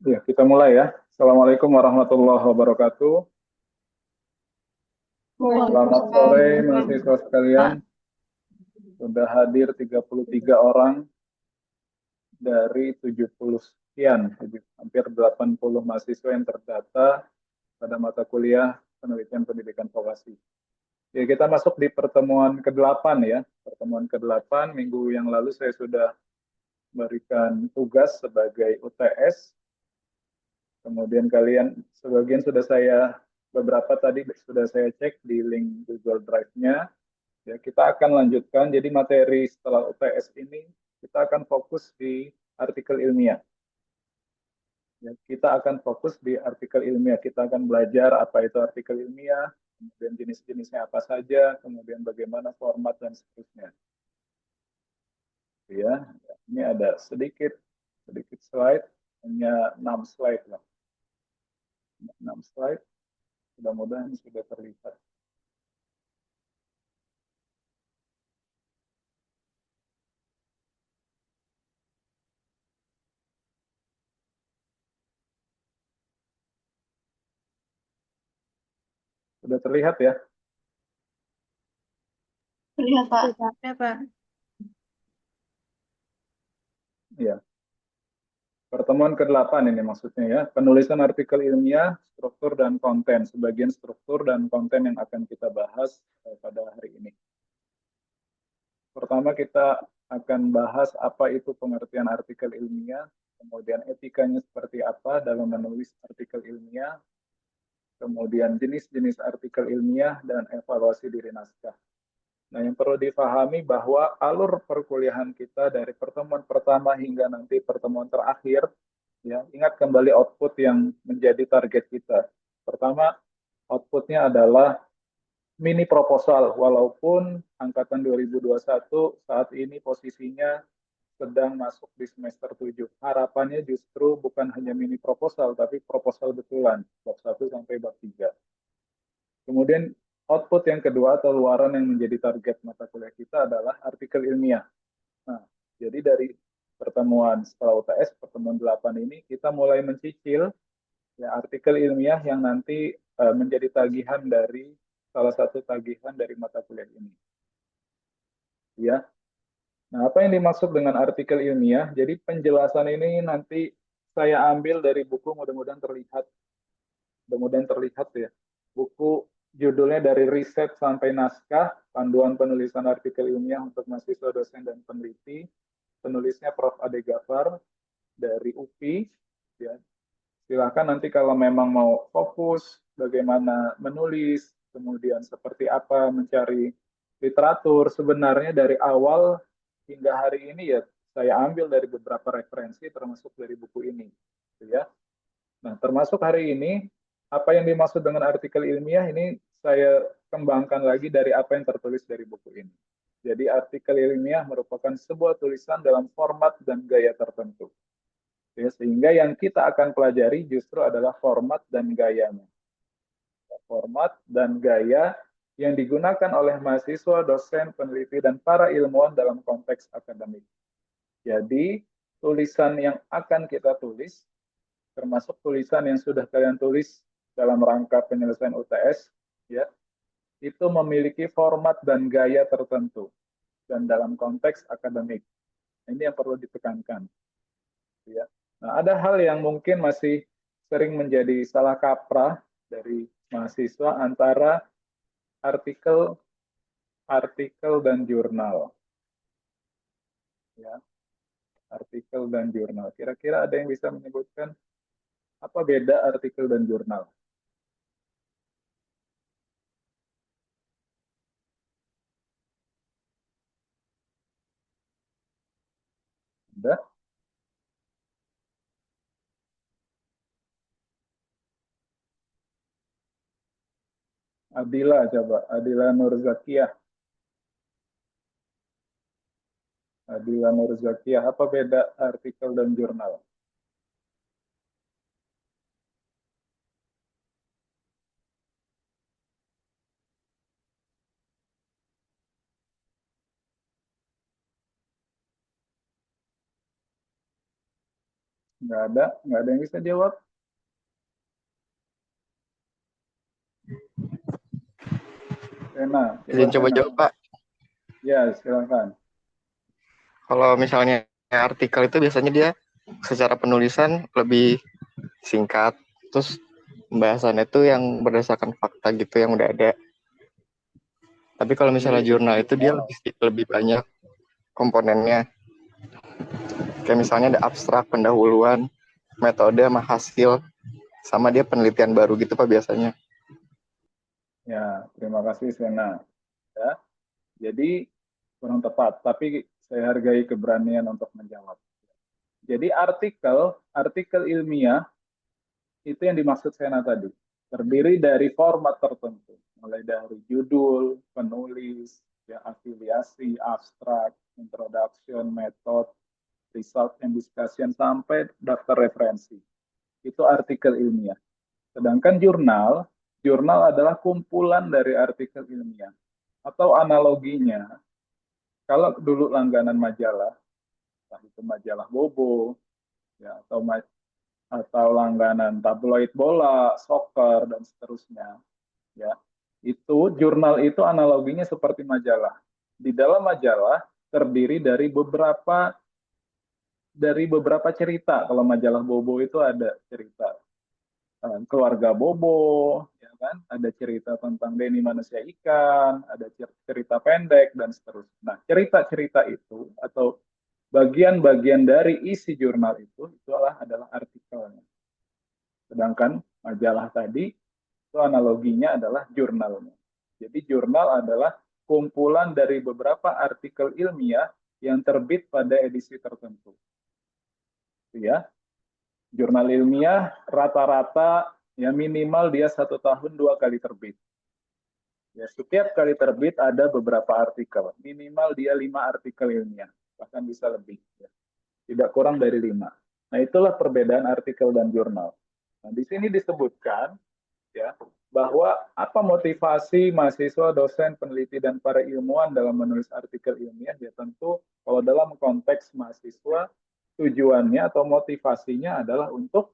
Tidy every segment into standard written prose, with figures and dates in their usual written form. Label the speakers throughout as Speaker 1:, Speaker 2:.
Speaker 1: Ya, kita mulai ya. Assalamualaikum warahmatullahi wabarakatuh. Selamat sore
Speaker 2: Waalaikumsalam.
Speaker 1: mahasiswa sekalian. Sudah hadir 33 orang dari 70 sekian, hampir 80 mahasiswa yang terdata pada mata kuliah penelitian pendidikan vokasi. Ya, kita masuk di pertemuan ke-8 ya. Pertemuan ke-8 minggu yang lalu saya sudah memberikan tugas sebagai UTS. Kemudian kalian sebagian sudah beberapa tadi sudah saya cek di link Google Drive-nya. Ya, kita akan lanjutkan. Jadi materi setelah UTS ini kita akan fokus di artikel ilmiah. Ya, kita akan fokus di artikel ilmiah. Kita akan belajar apa itu artikel ilmiah, kemudian jenis-jenisnya apa saja, kemudian bagaimana format dan seterusnya. Ya, ini ada sedikit sedikit slide, hanya 6 slide lah. 6 slide. Mudah-mudahan sudah terlihat. Sudah terlihat ya?
Speaker 2: Lihat Pak.
Speaker 3: Ya, Pak.
Speaker 1: Ya. Pertemuan ke-8 ini maksudnya ya, penulisan artikel ilmiah, struktur dan konten, sebagian struktur dan konten yang akan kita bahas pada hari ini. Pertama kita akan bahas apa itu pengertian artikel ilmiah, kemudian etikanya seperti apa dalam menulis artikel ilmiah, kemudian jenis-jenis artikel ilmiah dan evaluasi diri naskah. Nah, yang perlu difahami bahwa alur perkuliahan kita dari pertemuan pertama hingga nanti pertemuan terakhir, ya, ingat kembali output yang menjadi target kita. Pertama, outputnya adalah mini proposal, walaupun angkatan 2021 saat ini posisinya sedang masuk di semester 7. Harapannya justru bukan hanya mini proposal, tapi proposal betulan, bab 1 sampai bab 3. Kemudian output yang kedua atau luaran yang menjadi target mata kuliah kita adalah artikel ilmiah. Nah, jadi dari pertemuan setelah UTS, pertemuan 8 ini, kita mulai mencicil ya, artikel ilmiah yang nanti menjadi tagihan dari salah satu tagihan dari mata kuliah ini. Ya. Nah, apa yang dimaksud dengan artikel ilmiah? Jadi penjelasan ini nanti saya ambil dari buku mudah-mudahan terlihat ya. Buku judulnya dari riset sampai naskah, panduan penulisan artikel ilmiah untuk mahasiswa, dosen, dan peneliti. Penulisnya Prof. Ade Gafar dari UPI. Ya. Silakan nanti kalau memang mau fokus bagaimana menulis, kemudian seperti apa mencari literatur, sebenarnya dari awal hingga hari ini ya saya ambil dari beberapa referensi termasuk dari buku ini. Ya. Nah, termasuk hari ini, apa yang dimaksud dengan artikel ilmiah ini saya kembangkan lagi dari apa yang tertulis dari buku ini. Jadi artikel ilmiah merupakan sebuah tulisan dalam format dan gaya tertentu. Ya, sehingga yang kita akan pelajari justru adalah format dan gayanya. Format dan gaya yang digunakan oleh mahasiswa, dosen, peneliti, dan para ilmuwan dalam konteks akademik. Jadi, tulisan yang akan kita tulis termasuk tulisan yang sudah kalian tulis dalam rangka penyelesaian UTS, ya, itu memiliki format dan gaya tertentu dan dalam konteks akademik. Ini yang perlu ditekankan. Ya. Nah, ada hal yang mungkin masih sering menjadi salah kaprah dari mahasiswa antara artikel, artikel dan jurnal. Ya, artikel dan jurnal. Kira-kira ada yang bisa menyebutkan apa beda artikel dan jurnal? Ada? Adila coba, Adila Nurzakiyah. Adila Nurzakiyah, apa beda artikel dan jurnal? Nggak ada yang bisa jawab. Sena, coba
Speaker 2: Izin coba
Speaker 1: Sena.
Speaker 2: jawab, Pak.
Speaker 1: Ya, silakan.
Speaker 2: Kalau misalnya artikel itu biasanya dia secara penulisan lebih singkat, terus pembahasannya itu yang berdasarkan fakta gitu yang udah ada. Tapi kalau misalnya
Speaker 1: Oke.
Speaker 2: jurnal itu dia lebih banyak komponennya. Kayak misalnya ada abstrak, pendahuluan, metode sama hasil, sama dia penelitian baru gitu Pak biasanya.
Speaker 1: Ya, terima kasih Sena. Ya, jadi kurang tepat, tapi saya hargai keberanian untuk menjawab. Jadi artikel ilmiah itu yang dimaksud Sena tadi. Terdiri dari format tertentu, mulai dari judul, penulis, ya, afiliasi, abstrak, introduction, method, result and discussion, sampai daftar referensi. Itu artikel ilmiah. Sedangkan jurnal adalah kumpulan dari artikel ilmiah. Atau analoginya, kalau dulu langganan majalah, entah itu majalah Bobo, ya, atau langganan tabloid bola, soccer, dan seterusnya, ya, itu jurnal itu analoginya seperti majalah. Di dalam majalah terdiri dari beberapa cerita. Kalau majalah Bobo itu ada cerita keluarga Bobo, ya kan? Ada cerita tentang Denny manusia ikan, ada cerita pendek dan seterusnya. Nah, cerita-cerita itu atau bagian-bagian dari isi jurnal itu adalah artikelnya. Sedangkan majalah tadi itu analoginya adalah jurnalnya. Jadi jurnal adalah kumpulan dari beberapa artikel ilmiah yang terbit pada edisi tertentu. Ya, jurnal ilmiah rata-rata ya minimal dia 1 tahun 2 kali terbit. Ya, setiap kali terbit ada beberapa artikel. Minimal dia 5 artikel ilmiah, bahkan bisa lebih. Ya. Tidak kurang dari 5. Nah, itulah perbedaan artikel dan jurnal. Nah, di sini disebutkan ya bahwa apa motivasi mahasiswa, dosen, peneliti, dan para ilmuwan dalam menulis artikel ilmiah. Ya tentu kalau dalam konteks mahasiswa tujuannya atau motivasinya adalah untuk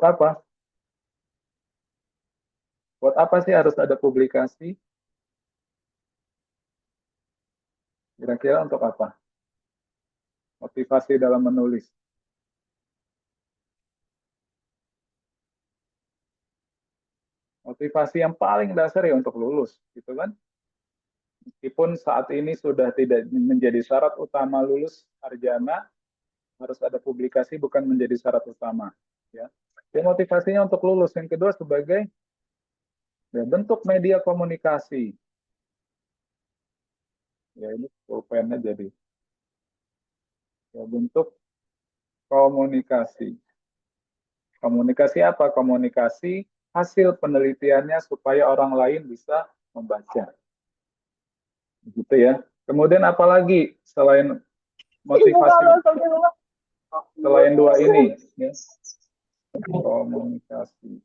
Speaker 1: apa? Buat apa sih harus ada publikasi? Kira-kira untuk apa? Motivasi dalam menulis. Motivasi yang paling dasar ya untuk lulus, gitu kan? Meskipun saat ini sudah tidak menjadi syarat utama lulus sarjana, harus ada publikasi bukan menjadi syarat utama. Ya. Jadi motivasinya untuk lulus. Yang kedua sebagai ya, bentuk media komunikasi. Ya ini pulpennya jadi ya, bentuk komunikasi. Komunikasi apa? Komunikasi hasil penelitiannya supaya orang lain bisa membaca. Gitu ya. Kemudian apalagi motivasi selain dua ini? Ya. Komunikasi.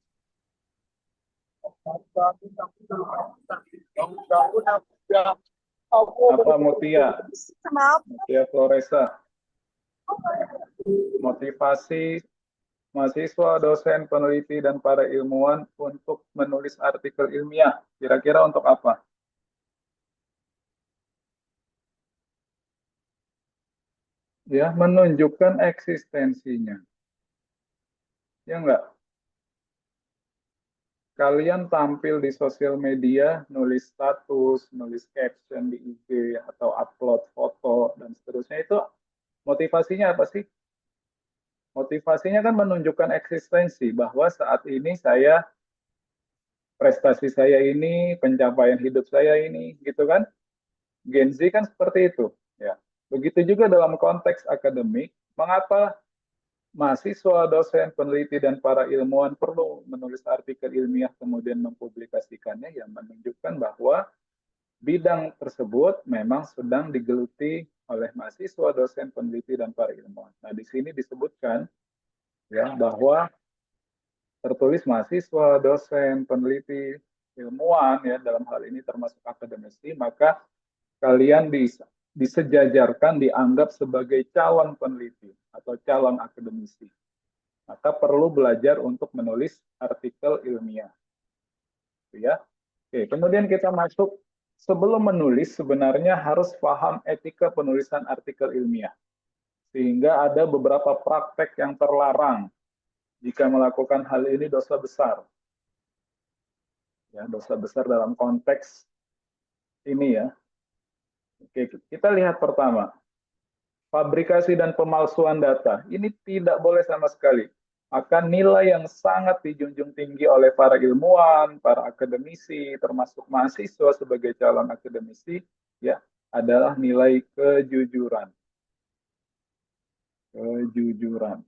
Speaker 1: Apa Mutia? Mutia Floresa. Motivasi mahasiswa, dosen, peneliti, dan para ilmuwan untuk menulis artikel ilmiah. Kira-kira untuk apa? Ya, menunjukkan eksistensinya. Ya enggak? Kalian tampil di sosial media, nulis status, nulis caption di IG, atau upload foto, dan seterusnya. Itu motivasinya apa sih? Motivasinya kan menunjukkan eksistensi, bahwa saat ini prestasi saya ini, pencapaian hidup saya ini, gitu kan? Gen Z kan seperti itu. Ya. Begitu juga dalam konteks akademik, mengapa mahasiswa, dosen, peneliti, dan para ilmuwan perlu menulis artikel ilmiah kemudian mempublikasikannya, yang menunjukkan bahwa bidang tersebut memang sedang digeluti oleh mahasiswa, dosen, peneliti, dan para ilmuwan. Nah, di sini disebutkan ya bahwa tertulis mahasiswa, dosen, peneliti, ilmuwan ya dalam hal ini termasuk akademisi, maka kalian disejajarkan dianggap sebagai calon peneliti atau atau calon akademisi. Maka perlu belajar untuk menulis artikel ilmiah. Ya. Oke, kemudian kita masuk, sebelum menulis sebenarnya harus paham etika penulisan artikel ilmiah. Sehingga ada beberapa praktek yang terlarang. Jika melakukan hal ini dosa besar. Ya, dosa besar dalam konteks ini ya. Oke, kita lihat pertama. Fabrikasi dan pemalsuan data. Ini tidak boleh sama sekali. Maka nilai yang sangat dijunjung tinggi oleh para ilmuwan, para akademisi, termasuk mahasiswa sebagai calon akademisi, ya, adalah nilai kejujuran. Kejujuran.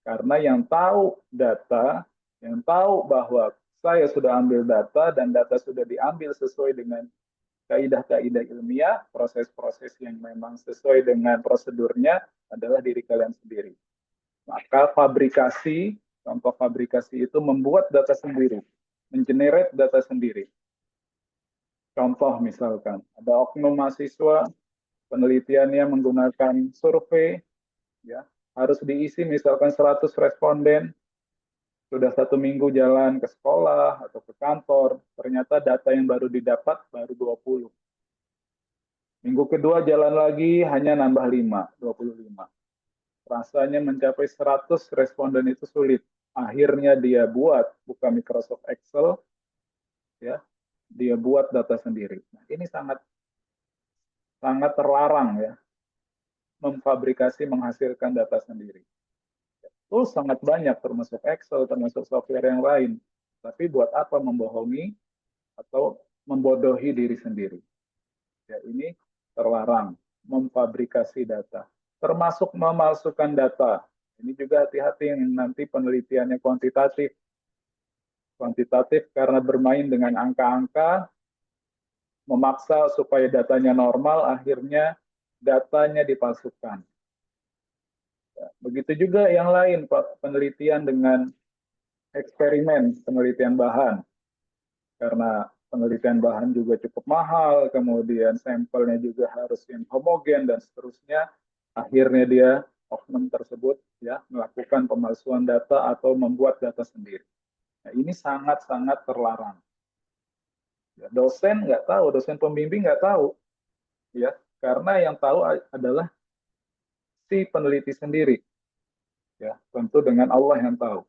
Speaker 1: Karena yang tahu data, yang tahu bahwa saya sudah ambil data dan data sudah diambil sesuai dengan kaidah-kaidah ilmiah, proses-proses yang memang sesuai dengan prosedurnya adalah diri kalian sendiri. Maka fabrikasi, contoh fabrikasi itu membuat data sendiri, mengenerate data sendiri. Contoh misalkan, ada oknum mahasiswa, penelitiannya menggunakan survei, ya, harus diisi misalkan 100 responden, sudah 1 minggu jalan ke sekolah atau ke kantor, ternyata data yang baru didapat baru 20. Minggu kedua jalan lagi hanya nambah 5, 25. Rasanya mencapai 100 responden itu sulit. Akhirnya dia buka Microsoft Excel, ya, dia buat data sendiri. Nah, ini sangat terlarang ya, memfabrikasi menghasilkan data sendiri. Tools sangat banyak, termasuk Excel, termasuk software yang lain. Tapi buat apa membohongi atau membodohi diri sendiri? Ya, ini terlarang, memfabrikasi data. Termasuk memalsukan data. Ini juga hati-hati yang nanti penelitiannya kuantitatif. Kuantitatif karena bermain dengan angka-angka, memaksa supaya datanya normal, akhirnya datanya dipalsukan. Begitu juga yang lain, Pak, penelitian dengan eksperimen, penelitian bahan. Karena penelitian bahan juga cukup mahal, kemudian sampelnya juga harus yang homogen dan seterusnya. Akhirnya dia, oknum tersebut, ya, melakukan pemalsuan data atau membuat data sendiri. Nah, ini sangat-sangat terlarang. Ya, dosen nggak tahu, dosen pembimbing nggak tahu, ya, karena yang tahu adalah si peneliti sendiri. Ya, tentu dengan Allah yang tahu.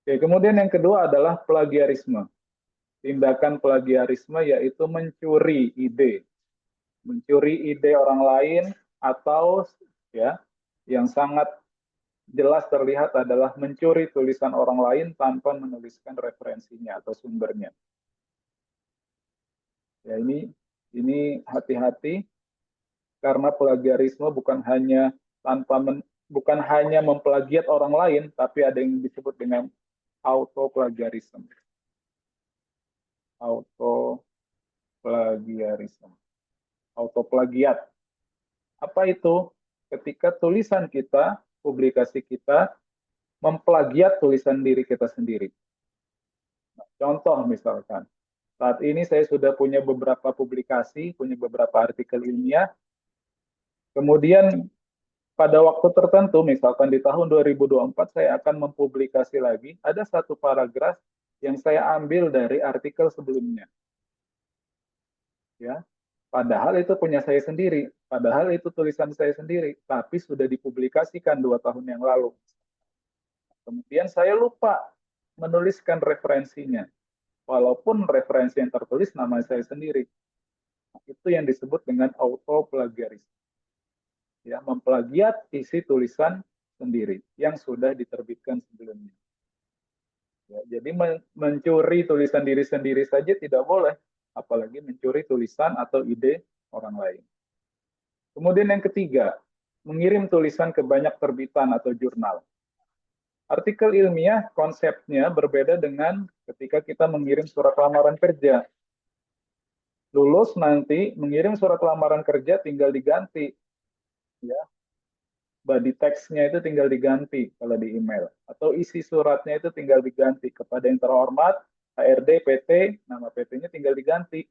Speaker 1: Oke, kemudian yang kedua adalah plagiarisme. Tindakan plagiarisme yaitu mencuri ide orang lain atau ya yang sangat jelas terlihat adalah mencuri tulisan orang lain tanpa menuliskan referensinya atau sumbernya. Ya, ini hati-hati karena plagiarisme bukan hanya memplagiat orang lain, tapi ada yang disebut dengan autoplagiarisme. Autoplagiat. Apa itu? Ketika tulisan kita, publikasi kita memplagiat tulisan diri kita sendiri. Nah, contoh misalkan, saat ini saya sudah punya beberapa publikasi, punya beberapa artikel ilmiah. Kemudian pada waktu tertentu, misalkan di tahun 2024, saya akan mempublikasi lagi. Ada satu paragraf yang saya ambil dari artikel sebelumnya. Ya, padahal itu punya saya sendiri, padahal itu tulisan saya sendiri, tapi sudah dipublikasikan 2 tahun yang lalu. Kemudian saya lupa menuliskan referensinya, walaupun referensi yang tertulis nama saya sendiri. Itu yang disebut dengan autoplagiarisme. Ya, memplagiat isi tulisan sendiri yang sudah diterbitkan sebelumnya. Ya, jadi mencuri tulisan diri sendiri saja tidak boleh, apalagi mencuri tulisan atau ide orang lain. Kemudian yang ketiga, mengirim tulisan ke banyak terbitan atau jurnal. Artikel ilmiah konsepnya berbeda dengan ketika kita mengirim surat lamaran kerja. Lulus nanti mengirim surat lamaran kerja tinggal diganti, ya, body text-nya itu tinggal diganti kalau di email, atau isi suratnya itu tinggal diganti kepada yang terhormat, HRD, PT, nama PT-nya tinggal diganti.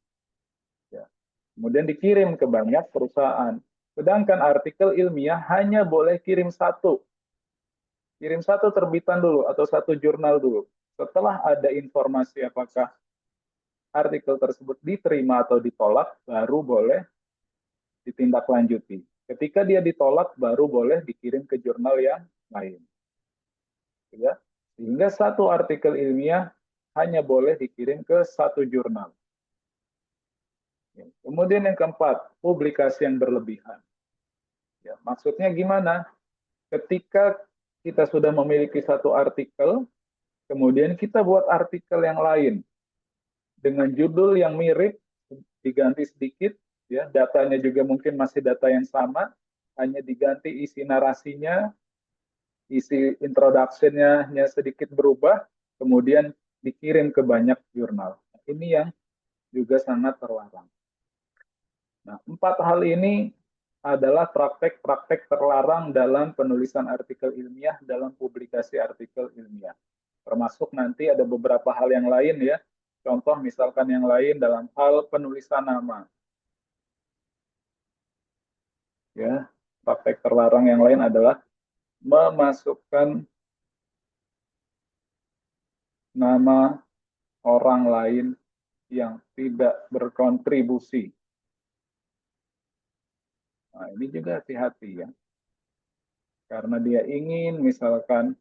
Speaker 1: Ya. Kemudian dikirim ke banyak perusahaan. Sedangkan artikel ilmiah hanya boleh kirim satu. Kirim satu terbitan dulu atau satu jurnal dulu. Setelah ada informasi apakah artikel tersebut diterima atau ditolak, baru boleh ditindaklanjuti. Ketika dia ditolak, baru boleh dikirim ke jurnal yang lain. Ya. Sehingga satu artikel ilmiah hanya boleh dikirim ke satu jurnal. Ya. Kemudian yang keempat, publikasi yang berlebihan. Ya, maksudnya gimana? Ketika kita sudah memiliki satu artikel, kemudian kita buat artikel yang lain dengan judul yang mirip, diganti sedikit, ya datanya juga mungkin masih data yang sama, hanya diganti isi narasinya, isi introduction-nya hanya sedikit berubah, kemudian dikirim ke banyak jurnal. Ini yang juga sangat terlarang. Nah, empat hal ini adalah praktek-praktek terlarang dalam penulisan artikel ilmiah, dalam publikasi artikel ilmiah. Termasuk nanti ada beberapa hal yang lain ya. Contoh misalkan yang lain dalam hal penulisan nama. Ya, praktek terlarang yang lain adalah memasukkan nama orang lain yang tidak berkontribusi. Nah, ini juga hati-hati ya. Karena dia ingin misalkan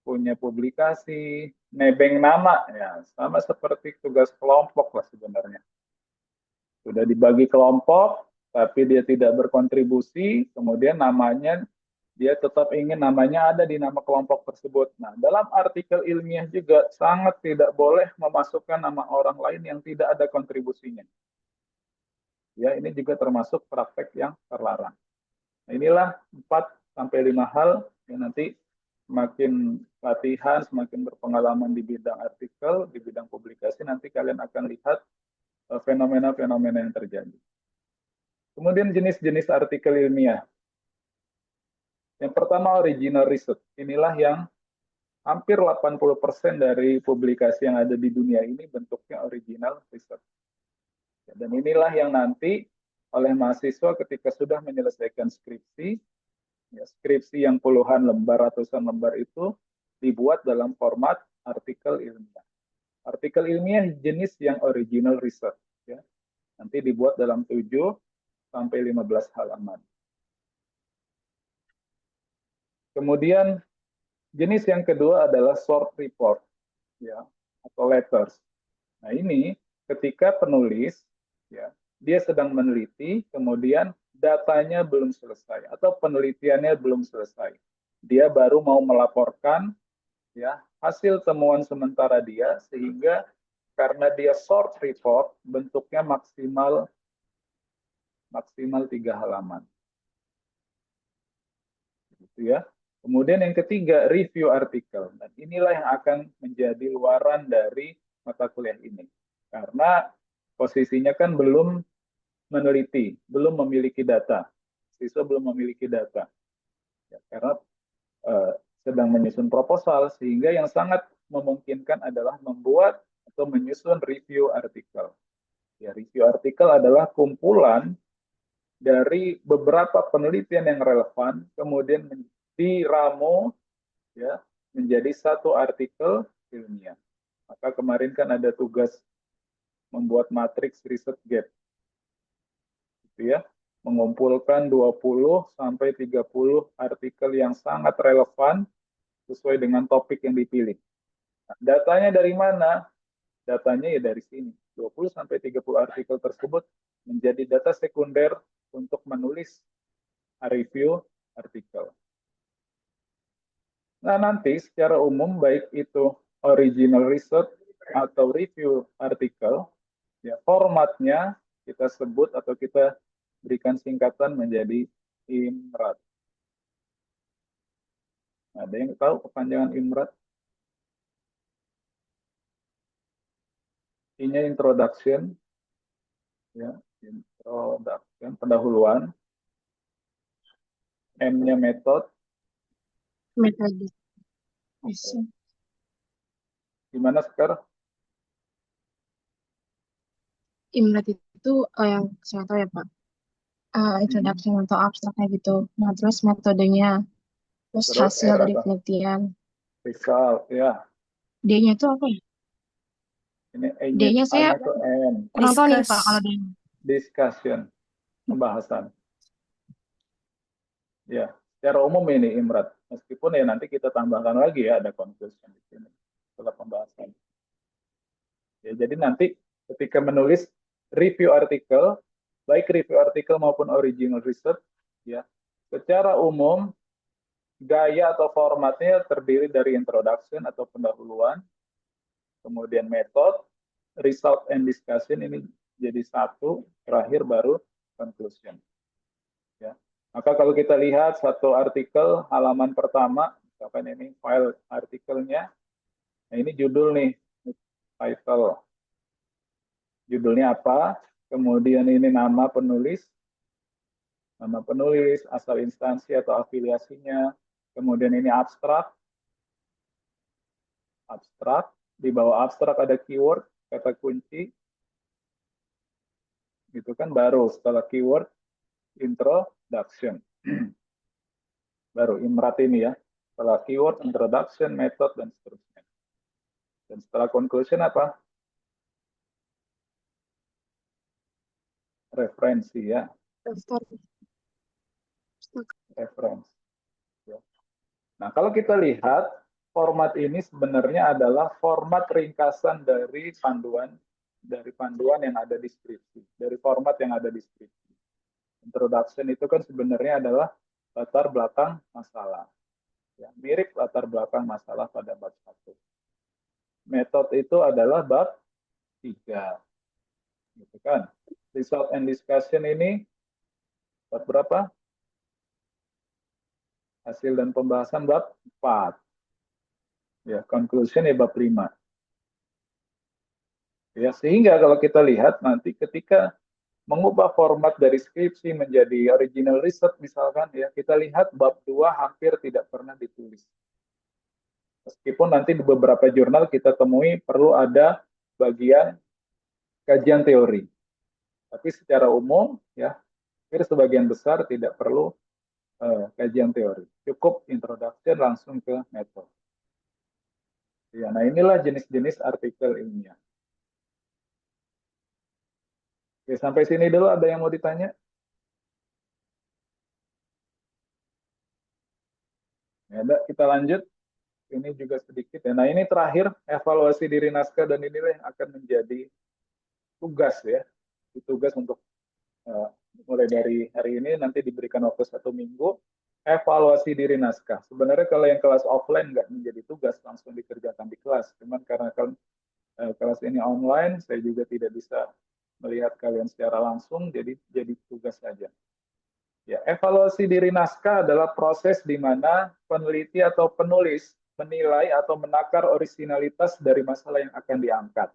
Speaker 1: punya publikasi, nebeng nama, ya sama seperti tugas kelompok lah sebenarnya. Sudah dibagi kelompok, tapi dia tidak berkontribusi, kemudian namanya dia tetap ingin namanya ada di nama kelompok tersebut. Nah, dalam artikel ilmiah juga sangat tidak boleh memasukkan nama orang lain yang tidak ada kontribusinya. Ya, ini juga termasuk praktek yang terlarang. Nah, inilah 4 sampai 5 hal yang nanti semakin latihan, semakin berpengalaman di bidang artikel, di bidang publikasi, nanti kalian akan lihat fenomena-fenomena yang terjadi. Kemudian jenis-jenis artikel ilmiah. Yang pertama original research. Inilah yang hampir 80% dari publikasi yang ada di dunia ini bentuknya original research. Dan inilah yang nanti oleh mahasiswa ketika sudah menyelesaikan skripsi, ya, skripsi yang puluhan lembar, ratusan lembar itu dibuat dalam format artikel ilmiah. Artikel ilmiah jenis yang original research. Ya. Nanti dibuat dalam 7 sampai 15 halaman. Kemudian jenis yang kedua adalah short report, ya, atau letters. Nah ini ketika penulis, ya, dia sedang meneliti, kemudian datanya belum selesai atau penelitiannya belum selesai. Dia baru mau melaporkan, ya, hasil temuan sementara dia, sehingga karena dia short report, bentuknya maksimal 3 halaman. Gitu ya. Kemudian yang ketiga, review artikel. Dan inilah yang akan menjadi luaran dari mata kuliah ini. Karena posisinya kan belum meneliti, belum memiliki data. Siswa belum memiliki data. Ya, karena sedang menyusun proposal, sehingga yang sangat memungkinkan adalah membuat atau menyusun review artikel. Ya, review artikel adalah kumpulan dari beberapa penelitian yang relevan, kemudian diramu, ya, menjadi satu artikel ilmiah. Maka kemarin kan ada tugas membuat matriks riset gap. Gitu ya. Mengumpulkan 20 sampai 30 artikel yang sangat relevan sesuai dengan topik yang dipilih. Nah, datanya dari mana? Datanya ya dari sini. 20 sampai 30 artikel tersebut menjadi data sekunder untuk menulis review artikel. Nah, nanti secara umum baik itu original research atau review artikel, ya formatnya kita sebut atau kita berikan singkatan menjadi IMRAD. Ada yang tahu kepanjangan IMRAD? I-nya introduction, ya, introduction, pendahuluan. M-nya method.
Speaker 3: Metode. Bisa.
Speaker 1: Gimana sekarang?
Speaker 3: IMLAT itu yang saya tahu ya Pak. introduction atau abstrak kayak gitu. Nah, terus metodenya, terus
Speaker 1: Terus
Speaker 3: hasil
Speaker 1: R
Speaker 3: dari
Speaker 1: apa?
Speaker 3: penelitian.
Speaker 1: Result, ya.
Speaker 3: D-nya itu apa ya?
Speaker 1: Ini A-nya,
Speaker 3: D-nya saya
Speaker 1: A-nya itu N.
Speaker 3: kurang tahu nih Pak
Speaker 4: Discuss.
Speaker 3: kalau D-nya.
Speaker 1: Discussion, pembahasan. Ya, secara umum ini Imrat. Meskipun ya nanti kita tambahkan lagi ya ada conclusion di sini setelah pembahasan. Ya, jadi nanti ketika menulis review artikel, baik review artikel maupun original research, ya, secara umum gaya atau formatnya terdiri dari introduction atau pendahuluan, kemudian metode, result and discussion ini jadi satu, terakhir baru conclusion. Ya. Maka kalau kita lihat satu artikel halaman pertama, misalkan ini file artikelnya, nah ini judul nih, title. Judulnya apa? Kemudian ini nama penulis, asal instansi atau afiliasinya. Kemudian ini abstrak. Di bawah abstrak ada keyword, kata kunci. Gitu kan, baru setelah keyword, introduction. Baru Imrat ini ya. Setelah keyword, introduction, method, dan seterusnya. Dan setelah conclusion apa? Referensi ya.
Speaker 3: Daftar.
Speaker 1: Referensi. Ya. Nah, kalau kita lihat, format ini sebenarnya adalah format ringkasan dari panduan yang ada di skripsi, dari format yang ada di skripsi. Introduction itu kan sebenarnya adalah latar belakang masalah. Ya, mirip latar belakang masalah pada bab 1. Metode itu adalah bab 3. Gitu kan? Result and discussion ini bab berapa? Hasil dan pembahasan bab 4. Ya, conclusion ya bab 5. Ya, sehingga kalau kita lihat nanti ketika mengubah format dari skripsi menjadi original research misalkan ya, kita lihat bab 2 hampir tidak pernah ditulis. Meskipun nanti di beberapa jurnal kita temui perlu ada bagian kajian teori. Tapi secara umum ya, hampir sebagian besar tidak perlu kajian teori. Cukup introduction langsung ke metode. Ya, nah inilah jenis-jenis artikel ilmiah. Oke, sampai sini dulu ada yang mau ditanya? Ya, kita lanjut. Ini juga sedikit ya. Nah, ini terakhir evaluasi diri naskah dan inilah yang akan menjadi tugas ya. Tugas untuk mulai dari hari ini nanti diberikan waktu 1 minggu evaluasi diri naskah. Sebenarnya kalau yang kelas offline nggak menjadi tugas, langsung dikerjakan di kelas. Cuman karena kelas ini online, saya juga tidak bisa melihat kalian secara langsung, jadi tugas saja. Ya, evaluasi diri naskah adalah proses di mana peneliti atau penulis menilai atau menakar orisinalitas dari masalah yang akan diangkat.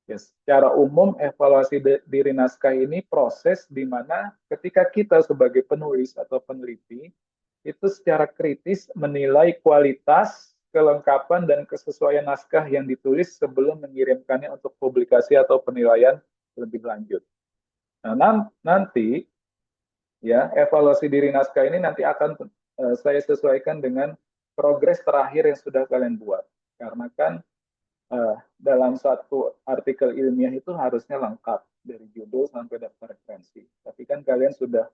Speaker 1: Ya, secara umum, evaluasi diri naskah ini proses di mana ketika kita sebagai penulis atau peneliti itu secara kritis menilai kualitas, kelengkapan, dan kesesuaian naskah yang ditulis sebelum mengirimkannya untuk publikasi atau penilaian lebih lanjut. Nah, nanti ya evaluasi diri naskah ini nanti akan saya sesuaikan dengan progres terakhir yang sudah kalian buat. Karena kan dalam satu artikel ilmiah itu harusnya lengkap dari judul sampai daftar referensi. Tapi kan kalian sudah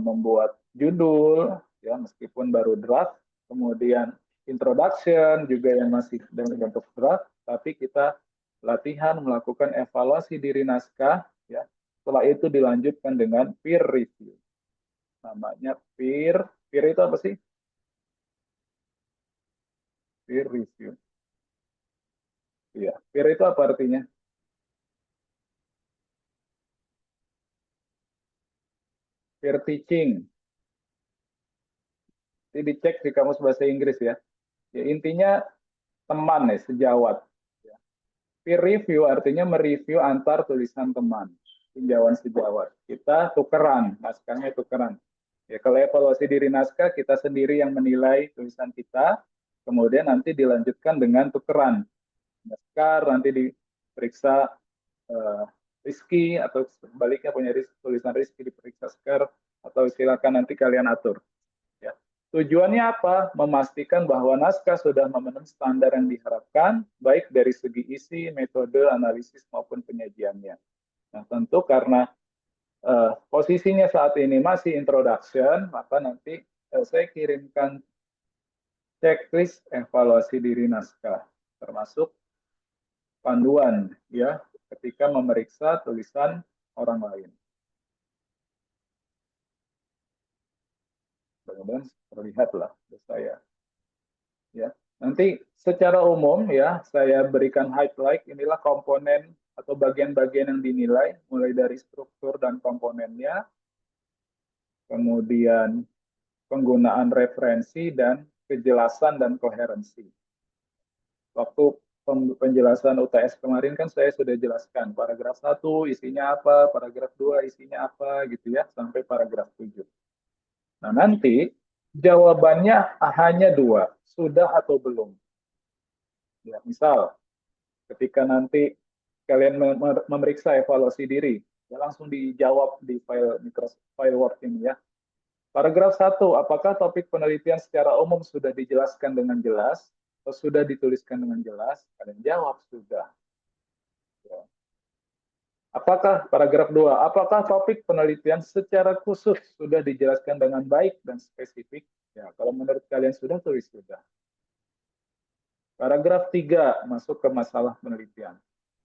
Speaker 1: membuat judul, ya meskipun baru draft, kemudian introduction juga yang masih dalam bentuk draft, tapi kita latihan melakukan evaluasi diri naskah, ya. Setelah itu dilanjutkan dengan peer review. Namanya peer itu apa sih? Peer review. Iya, peer itu apa artinya? Peer teaching. Ini dicek di kamus bahasa Inggris ya. Ya intinya teman ya, sejawat. Ya. Peer review artinya mereview antar tulisan teman, tinjauan sejawat. Kita tukeran, naskahnya tukeran. Ya, kalau evaluasi diri naskah, kita sendiri yang menilai tulisan kita, kemudian nanti dilanjutkan dengan tukeran. Naskah nanti diperiksa Rizky, atau sebaliknya punya tulisan Rizky diperiksa Sekar, atau silakan nanti kalian atur. Ya. Tujuannya apa? Memastikan bahwa naskah sudah memenuhi standar yang diharapkan, baik dari segi isi, metode, analisis, maupun penyajiannya. Nah, tentu karena posisinya saat ini masih introduction, maka nanti saya kirimkan checklist evaluasi diri naskah, termasuk panduan ya ketika memeriksa tulisan orang lain. Mudah-mudahan terlihat lah saya. Ya, nanti secara umum ya saya berikan highlight inilah komponen atau bagian-bagian yang dinilai mulai dari struktur dan komponennya, kemudian penggunaan referensi dan kejelasan dan koherensi. Waktu penjelasan UTS kemarin kan saya sudah jelaskan paragraf 1 isinya apa, paragraf 2 isinya apa gitu ya, sampai paragraf 7. Nah, nanti jawabannya hanya 2, sudah atau belum. Ya, misal ketika nanti kalian memeriksa evaluasi diri, ya langsung dijawab di file Word ini ya. Paragraf 1, apakah topik penelitian secara umum sudah dijelaskan dengan jelas atau sudah dituliskan dengan jelas? Kalian jawab sudah. Ya. Apakah paragraf 2, apakah topik penelitian secara khusus sudah dijelaskan dengan baik dan spesifik? Ya, kalau menurut kalian sudah, tulis sudah. Paragraf 3 masuk ke masalah penelitian.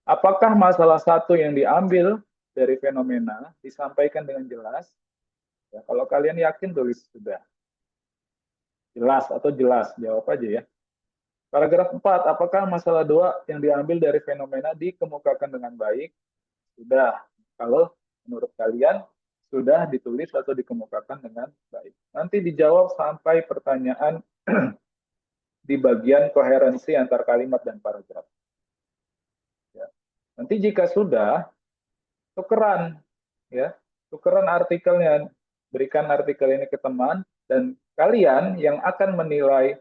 Speaker 1: Apakah masalah satu yang diambil dari fenomena disampaikan dengan jelas? Ya, kalau kalian yakin, tulis sudah. Jelas atau jelas, jawab aja ya. Paragraf 4, apakah masalah 2 yang diambil dari fenomena dikemukakan dengan baik? Sudah. Kalau menurut kalian sudah ditulis atau dikemukakan dengan baik. Nanti dijawab sampai pertanyaan di bagian koherensi antar kalimat dan paragraf. Ya. Nanti jika sudah, tukeran, ya, tukeran artikelnya, berikan artikel ini ke teman, dan kalian yang akan menilai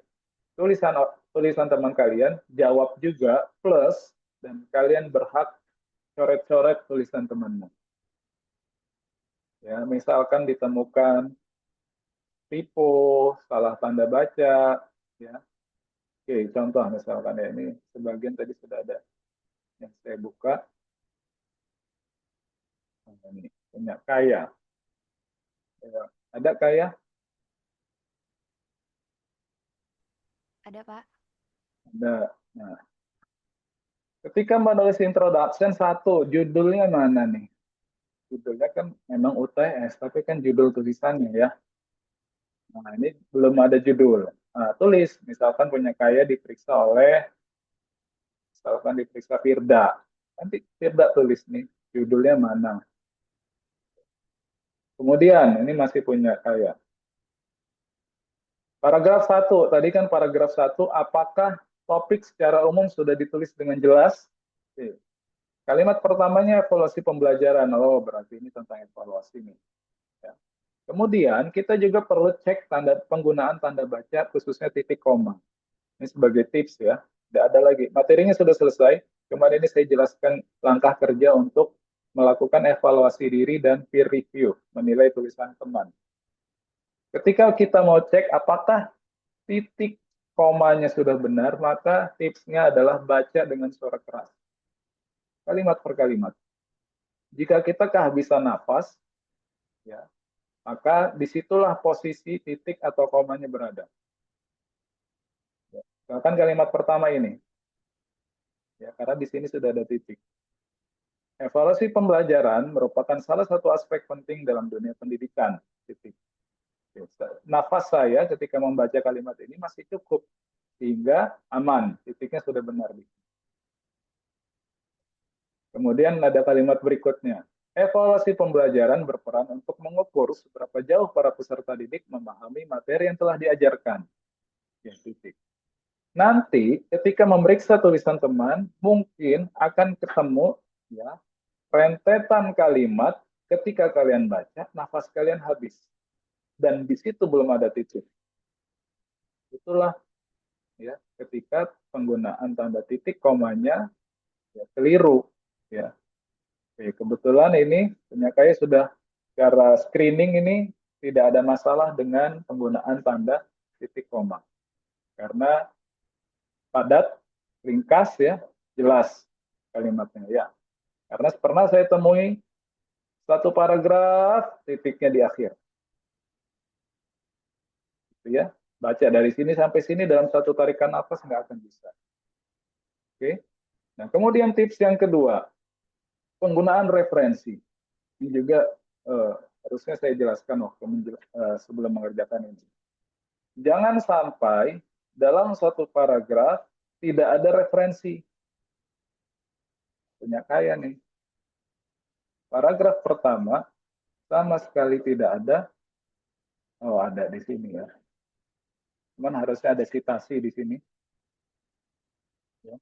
Speaker 1: tulisan teman kalian, jawab juga plus, dan kalian berhak coret-coret tulisan temanmu. Ya, misalkan ditemukan typo, salah tanda baca, ya. Oke, contoh misalkan ya, ini sebagian tadi sudah ada yang saya buka. Nah, ini punya kaya. Ya, ada kaya?
Speaker 4: Ada, Pak.
Speaker 1: Ada. Nah, ketika menulis introduction satu, judulnya mana nih? Judulnya kan memang UTS, tapi kan judul tulisannya ya. Nah, ini belum ada judul. Nah, tulis, misalkan punya kaya diperiksa oleh, misalkan diperiksa Firda. Nanti Firda tulis nih, judulnya mana. Kemudian, ini masih punya kaya. Paragraf 1, tadi kan paragraf 1, apakah topik secara umum sudah ditulis dengan jelas? Oke. Kalimat pertamanya evaluasi pembelajaran. Oh, berarti ini tentang evaluasi nih. Ya. Kemudian kita juga perlu cek penggunaan tanda baca, khususnya titik koma. Ini sebagai tips ya. Tidak ada lagi. Materinya sudah selesai. Kemarin ini saya jelaskan langkah kerja untuk melakukan evaluasi diri dan peer review, menilai tulisan teman. Ketika kita mau cek apakah titik komanya sudah benar, maka tipsnya adalah baca dengan suara keras. Kalimat per kalimat. Jika kita kehabisan nafas, ya, maka disitulah posisi titik atau komanya berada. Ya, bahkan kalimat pertama ini, ya, karena di sini sudah ada titik. Evaluasi pembelajaran merupakan salah satu aspek penting dalam dunia pendidikan. Titik. Nafas saya ketika membaca kalimat ini masih cukup, sehingga aman, titiknya sudah benar. Kemudian ada kalimat berikutnya. Evaluasi pembelajaran berperan untuk mengukur seberapa jauh para peserta didik memahami materi yang telah diajarkan. Ya, titik. Nanti ketika memeriksa tulisan teman, mungkin akan ketemu ya rentetan kalimat ketika kalian baca, nafas kalian habis. Dan di situ belum ada titik. Itulah ya ketika penggunaan tanda titik komanya ya, keliru ya. Oke, kebetulan ini Penyakai sudah secara screening ini tidak ada masalah dengan penggunaan tanda titik koma. Karena padat, ringkas ya, jelas kalimatnya ya. Karena pernah saya temui satu paragraf titiknya di akhir. Gitu ya. Baca dari sini sampai sini dalam satu tarikan nafas nggak akan bisa. Oke. Nah, kemudian tips yang kedua, penggunaan referensi. Ini juga harusnya saya jelaskan waktu sebelum mengerjakan ini. Jangan sampai dalam satu paragraf tidak ada referensi. Penyakaian nih. Paragraf pertama sama sekali tidak ada. Oh, ada di sini ya. Cuman harusnya ada citasi di sini. Ya.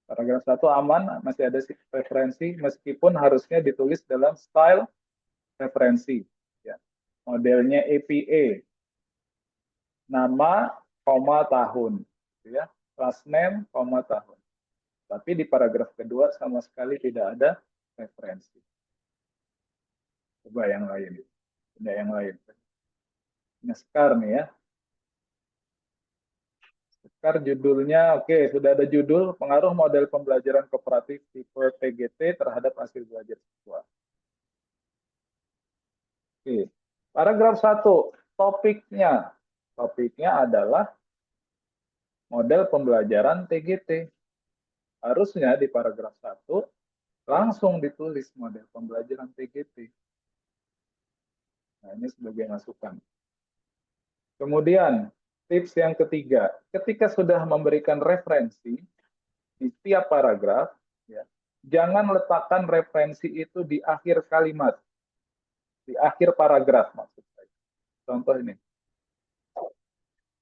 Speaker 1: Paragraf 1 aman, masih ada referensi, meskipun harusnya ditulis dalam style referensi. Ya. Modelnya APA. Nama, koma, tahun. Ya. Last name, koma, tahun. Tapi di paragraf kedua sama sekali tidak ada referensi. Coba yang lain. Ada yang lain. Nah, Sekar nih ya. Sekar judulnya, oke, sudah ada judul, pengaruh model pembelajaran kooperatif tipe PGT terhadap hasil belajar siswa. Oke. Paragraf 1, topiknya. Topiknya adalah model pembelajaran TGT. Harusnya di paragraf 1 langsung ditulis model pembelajaran TGT. Nah, ini sebagai masukan. Kemudian, tips yang ketiga, ketika sudah memberikan referensi di setiap paragraf, ya, jangan letakkan referensi itu di akhir kalimat, di akhir paragraf maksud saya. Contoh ini,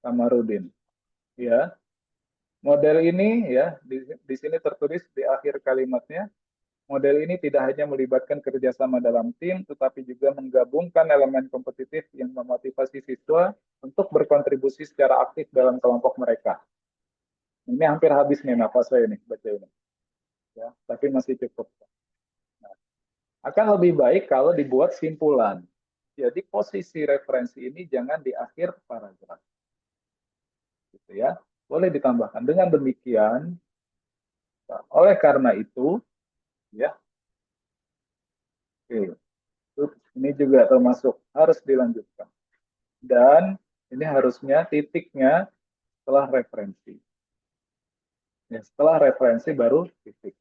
Speaker 1: Kamarudin. Ya, model ini ya di sini tertulis di akhir kalimatnya. Model ini tidak hanya melibatkan kerjasama dalam tim, tetapi juga menggabungkan elemen kompetitif yang memotivasi siswa untuk berkontribusi secara aktif dalam kelompok mereka. Ini hampir habis nih nafas saya nih baca ini, ya, tapi masih cukup. Nah, akan lebih baik kalau dibuat simpulan. Jadi posisi referensi ini jangan di akhir paragraf, gitu ya. Boleh ditambahkan. Dengan demikian, oleh karena itu, ya, oke. Ini juga termasuk harus dilanjutkan. Dan ini harusnya titiknya setelah referensi. Ya, setelah referensi baru titik.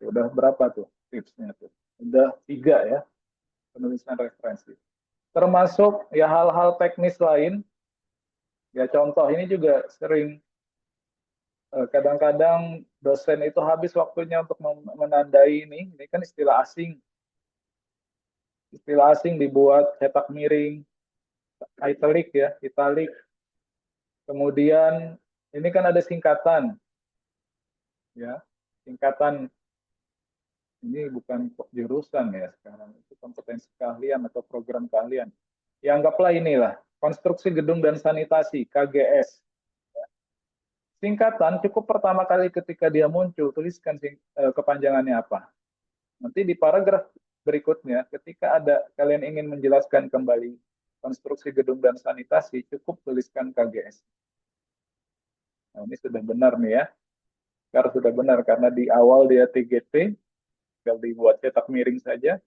Speaker 1: Udah berapa tuh tipsnya tuh? Udah 3 ya, penulisan referensi. Termasuk ya hal-hal teknis lain. Ya contoh ini juga sering kadang-kadang dosen itu habis waktunya untuk menandai ini kan istilah asing. Istilah asing dibuat cetak miring, italic ya, italic. Kemudian ini kan ada singkatan, ya, singkatan ini bukan jurusan ya sekarang, itu kompetensi keahlian atau program keahlian. Ya anggaplah inilah konstruksi gedung dan sanitasi KGS. Singkatan cukup pertama kali ketika dia muncul tuliskan kepanjangannya apa. Nanti di paragraf berikutnya ketika ada kalian ingin menjelaskan kembali konstruksi gedung dan sanitasi cukup tuliskan KGS. Nah, ini sudah benar nih ya. Karena sudah benar karena di awal dia TGT tinggal dibuat cetak miring saja.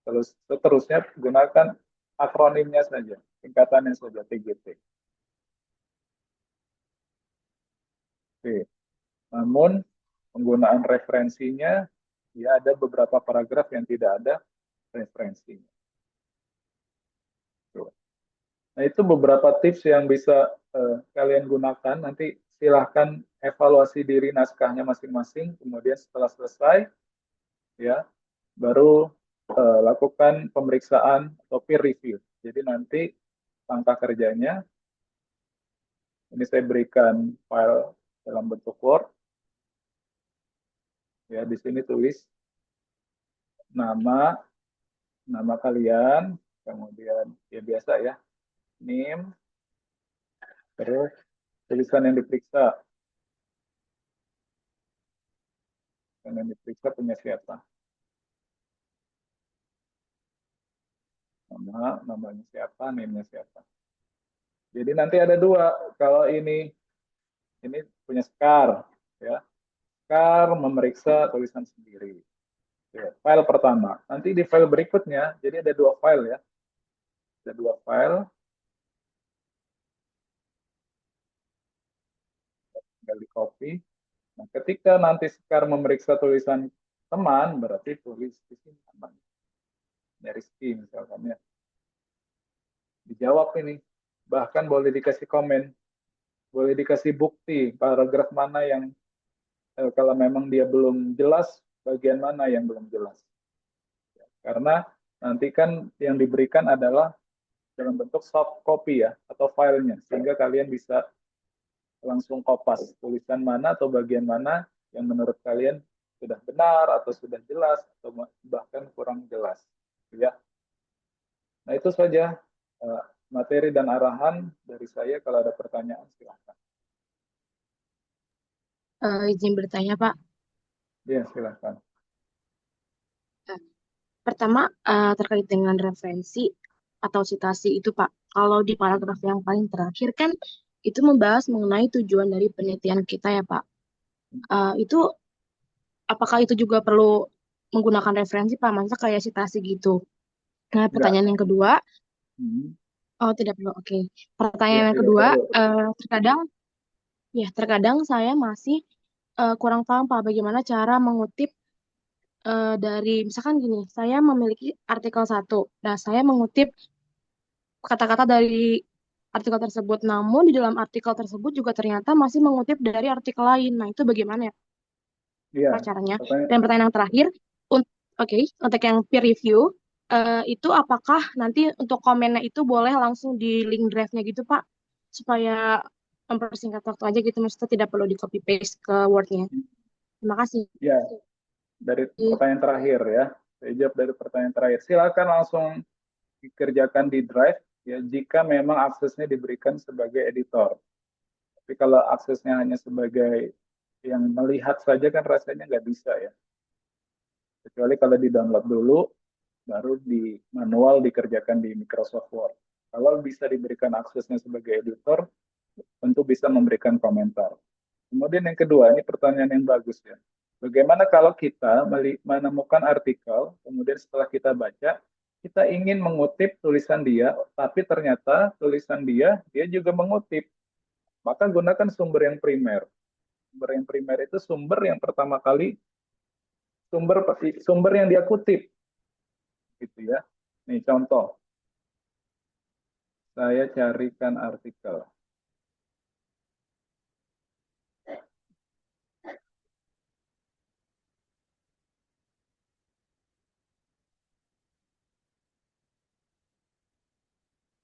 Speaker 1: Terus seterusnya gunakan akronimnya saja, singkatannya saja TGT. Oke. Namun penggunaan referensinya ya ada beberapa paragraf yang tidak ada referensinya. Nah, itu beberapa tips yang bisa kalian gunakan. Nanti silahkan evaluasi diri naskahnya masing-masing. Kemudian setelah selesai, ya baru lakukan pemeriksaan atau peer review. Jadi nanti langkah kerjanya, ini saya berikan file dalam bentuk Word. Ya, di sini tulis nama kalian, kemudian ya biasa ya, name, terus tulisan yang diperiksa. Tulisan yang diperiksa punya siapa? Namanya siapa, name-nya siapa. Jadi nanti ada dua. Kalau ini punya Sekar, ya. Sekar memeriksa tulisan sendiri. Ya, file pertama. Nanti di file berikutnya, jadi ada dua file ya. Ada dua file. Tinggal di copy. Nah, ketika nanti Sekar memeriksa tulisan teman, berarti tulis di sini teman. Dari Rizky misalkan ya. Dijawab ini. Bahkan boleh dikasih komen. Boleh dikasih bukti paragraf mana yang kalau memang dia belum jelas, bagian mana yang belum jelas. Karena nanti kan yang diberikan adalah dalam bentuk soft copy ya, atau filenya, sehingga kalian bisa langsung kopas tulisan mana atau bagian mana yang menurut kalian sudah benar atau sudah jelas atau bahkan kurang jelas. Ya. Nah itu saja materi dan arahan dari saya. Kalau ada pertanyaan silahkan.
Speaker 3: Izin bertanya, Pak.
Speaker 1: Ya silahkan.
Speaker 3: Pertama, terkait dengan referensi atau citasi itu, Pak. Kalau di paragraf yang paling terakhir kan itu membahas mengenai tujuan dari penelitian kita ya, Pak. Itu apakah itu juga perlu menggunakan referensi, Pak? Masa kayak citasi gitu. Nah, pertanyaan yang kedua, oh tidak perlu, oke. Pertanyaan yang kedua, terkadang saya masih kurang paham, Pak, bagaimana cara mengutip dari, misalkan gini, saya memiliki artikel 1. Nah, saya mengutip kata-kata dari artikel tersebut, namun di dalam artikel tersebut juga ternyata masih mengutip dari artikel lain. Nah, itu bagaimana ya,
Speaker 1: Iya.
Speaker 3: Pak, caranya? Dan pertanyaan yang terakhir, untuk yang peer review, itu apakah nanti untuk komennya itu boleh langsung di link drive-nya gitu, Pak? Supaya mempersingkat waktu aja gitu, maksudnya tidak perlu di copy paste ke Word-nya. Terima kasih.
Speaker 1: Ya, dari pertanyaan terakhir ya. Saya jawab dari pertanyaan terakhir. Silakan langsung dikerjakan di Drive ya jika memang aksesnya diberikan sebagai editor. Tapi kalau aksesnya hanya sebagai yang melihat saja kan rasanya nggak bisa ya. Kecuali kalau di-download dulu, baru di manual dikerjakan di Microsoft Word. Kalau bisa diberikan aksesnya sebagai editor, tentu bisa memberikan komentar. Kemudian yang kedua, ini pertanyaan yang bagus ya. Bagaimana kalau kita menemukan artikel, kemudian setelah kita baca, kita ingin mengutip tulisan dia, tapi ternyata tulisan dia juga mengutip. Maka gunakan sumber yang primer. Sumber yang primer itu sumber yang pertama kali, sumber yang dia kutip. Gitu ya. Nih contoh. Saya carikan artikel.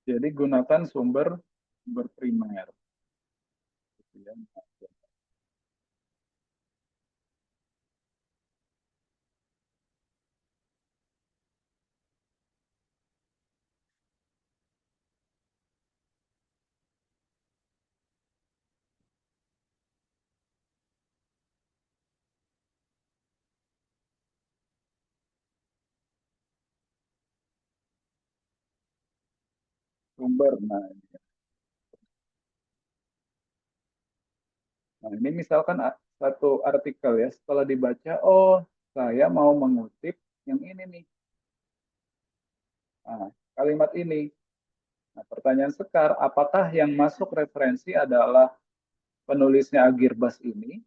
Speaker 1: Jadi gunakan sumber primer. Gitu ya. Sumber. Nah, ini misalkan satu artikel ya, setelah dibaca, oh saya mau mengutip yang ini nih. Nah, kalimat ini. Nah, pertanyaan Sekar, apakah yang masuk referensi adalah penulisnya Agirbas ini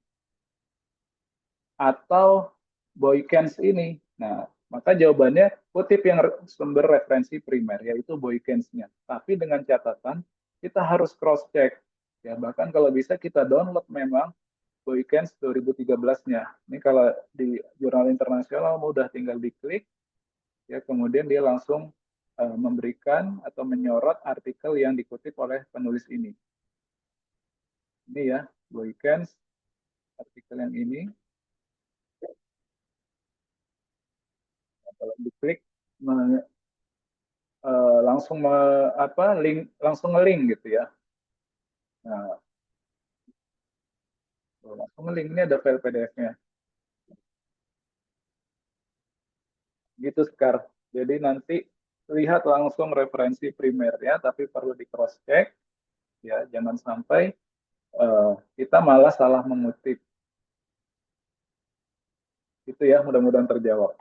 Speaker 1: atau Boykens ini? Nah, maka jawabannya kutip yang sumber referensi primer, yaitu Boykens-nya. Tapi dengan catatan, kita harus cross-check. Ya, bahkan kalau bisa kita download memang Boykens 2013-nya. Ini kalau di jurnal internasional mudah, tinggal diklik, ya kemudian dia langsung memberikan atau menyorot artikel yang dikutip oleh penulis ini. Ini ya, Boykens, artikel yang ini. Nah, kalau diklik langsung langsung nge-link gitu ya. Nah, langsung nge-link, ini ada file PDF-nya. Gitu Sekar. Jadi nanti lihat langsung referensi primernya, tapi perlu di cross check ya, jangan sampai kita malah salah mengutip. Itu ya, mudah-mudahan terjawab.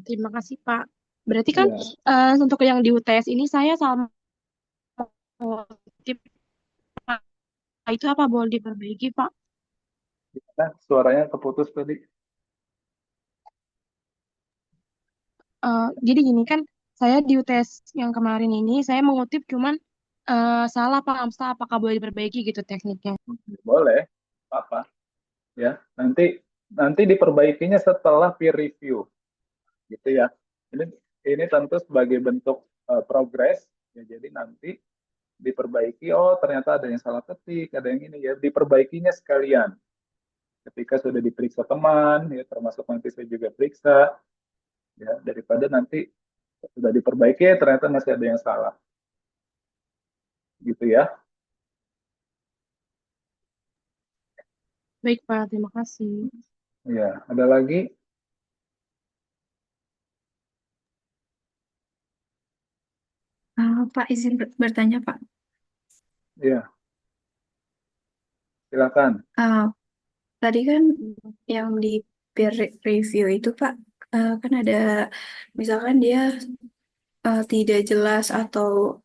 Speaker 3: Terima kasih Pak. Berarti kan
Speaker 1: Ya.
Speaker 3: untuk yang di UTS ini saya sama mengutip itu apa boleh diperbaiki Pak?
Speaker 1: Nah, suaranya keputus tadi.
Speaker 3: Jadi gini kan saya di UTS yang kemarin ini saya mengutip cuman salah Pak Amsta, apakah boleh diperbaiki gitu tekniknya?
Speaker 1: Boleh, apa? Ya, nanti diperbaikinya setelah peer review, gitu ya. Ini tentu sebagai bentuk progres, ya. Jadi nanti diperbaiki. Oh, ternyata ada yang salah ketik, ada yang ini ya. Diperbaikinya sekalian. Ketika sudah diperiksa teman, ya termasuk nanti saya juga periksa, ya daripada nanti sudah diperbaiki ternyata masih ada yang salah, gitu ya.
Speaker 3: Baik Pak, terima kasih.
Speaker 1: Ya, ada lagi?
Speaker 5: Pak izin bertanya Pak.
Speaker 1: Ya, silakan.
Speaker 5: Tadi kan yang di peer review itu Pak, kan ada misalkan dia tidak jelas atau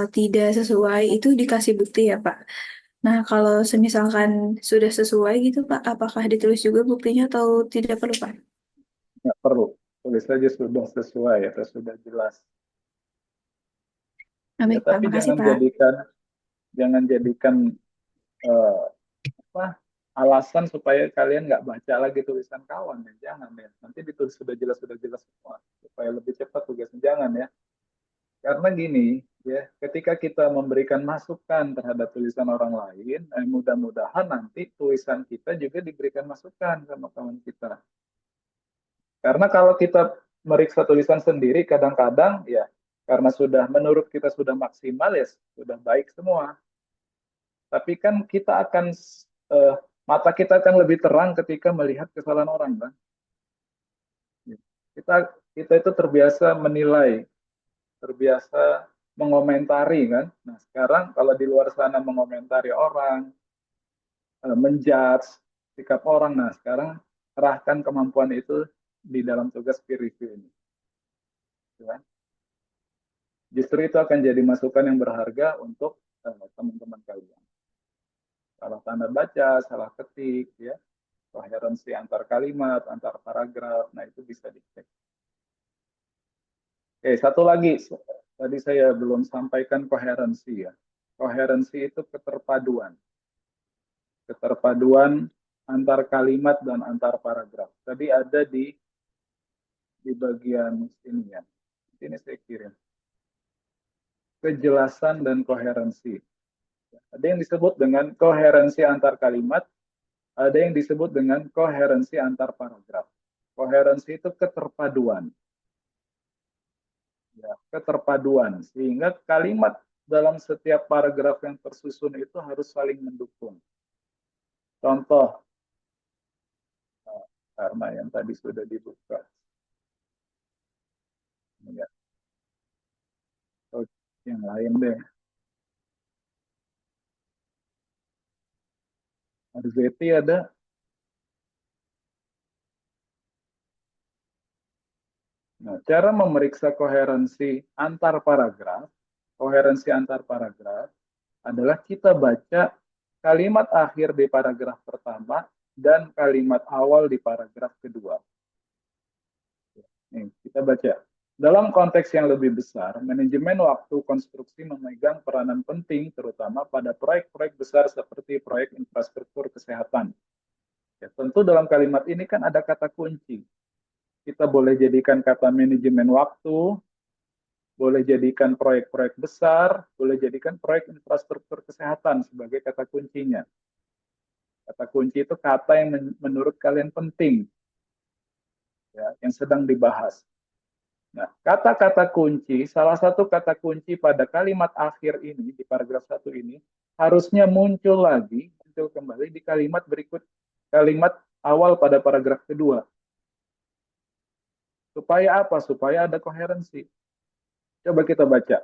Speaker 5: tidak sesuai, itu dikasih bukti ya Pak. Nah kalau semisalkan sudah sesuai gitu Pak, apakah ditulis juga buktinya atau tidak perlu Pak?
Speaker 1: Nggak perlu, tulis saja sudah sesuai atau sudah jelas. Ya,
Speaker 5: Baik Pak,
Speaker 1: tapi
Speaker 5: makasih Pak.
Speaker 1: jangan jadikan apa alasan supaya kalian nggak baca lagi tulisan kawan ya, jangan ya. Nanti ditulis sudah jelas semua supaya lebih cepat tugasnya, jangan ya. Karena gini ya, ketika kita memberikan masukan terhadap tulisan orang lain, mudah-mudahan nanti tulisan kita juga diberikan masukan sama kawan kita. Karena kalau kita meriksa tulisan sendiri, kadang-kadang ya karena sudah menurut kita sudah maksimal ya sudah baik semua. Tapi kan kita akan mata kita akan lebih terang ketika melihat kesalahan orang, kan? Kita itu terbiasa menilai, terbiasa mengomentari, kan? Nah, sekarang kalau di luar sana mengomentari orang, menjudge sikap orang, nah sekarang kerahkan kemampuan itu di dalam tugas peer review ini. Kan? Justru itu akan jadi masukan yang berharga untuk teman-teman kalian. Salah tanda baca, salah ketik, ya, koherensi antar kalimat, antar paragraf, nah itu bisa dicek. Oke, satu lagi, tadi saya belum sampaikan koherensi ya. Koherensi itu keterpaduan. Keterpaduan antar kalimat dan antar paragraf. Tadi ada di bagian ini ya. Ini saya kirim. Kejelasan dan koherensi. Ada yang disebut dengan koherensi antar kalimat, ada yang disebut dengan koherensi antar paragraf. Koherensi itu keterpaduan. Ya, keterpaduan, sehingga kalimat dalam setiap paragraf yang tersusun itu harus saling mendukung. Contoh, karena yang tadi sudah dibuka. Ya. Oh, yang lain deh. RZT ada. Nah, cara memeriksa koherensi antar paragraf adalah kita baca kalimat akhir di paragraf pertama dan kalimat awal di paragraf kedua. Nih, kita baca. Dalam konteks yang lebih besar, manajemen waktu konstruksi memegang peranan penting terutama pada proyek-proyek besar seperti proyek infrastruktur kesehatan. Ya, tentu dalam kalimat ini kan ada kata kunci. Kita boleh jadikan kata manajemen waktu, boleh jadikan proyek-proyek besar, boleh jadikan proyek infrastruktur kesehatan sebagai kata kuncinya. Kata kunci itu kata yang menurut kalian penting, ya, yang sedang dibahas. Nah, kata-kata kunci, salah satu kata kunci pada kalimat akhir ini, di paragraf 1 ini, harusnya muncul kembali di kalimat berikut, kalimat awal pada paragraf kedua. Supaya apa? Supaya ada koherensi. Coba kita baca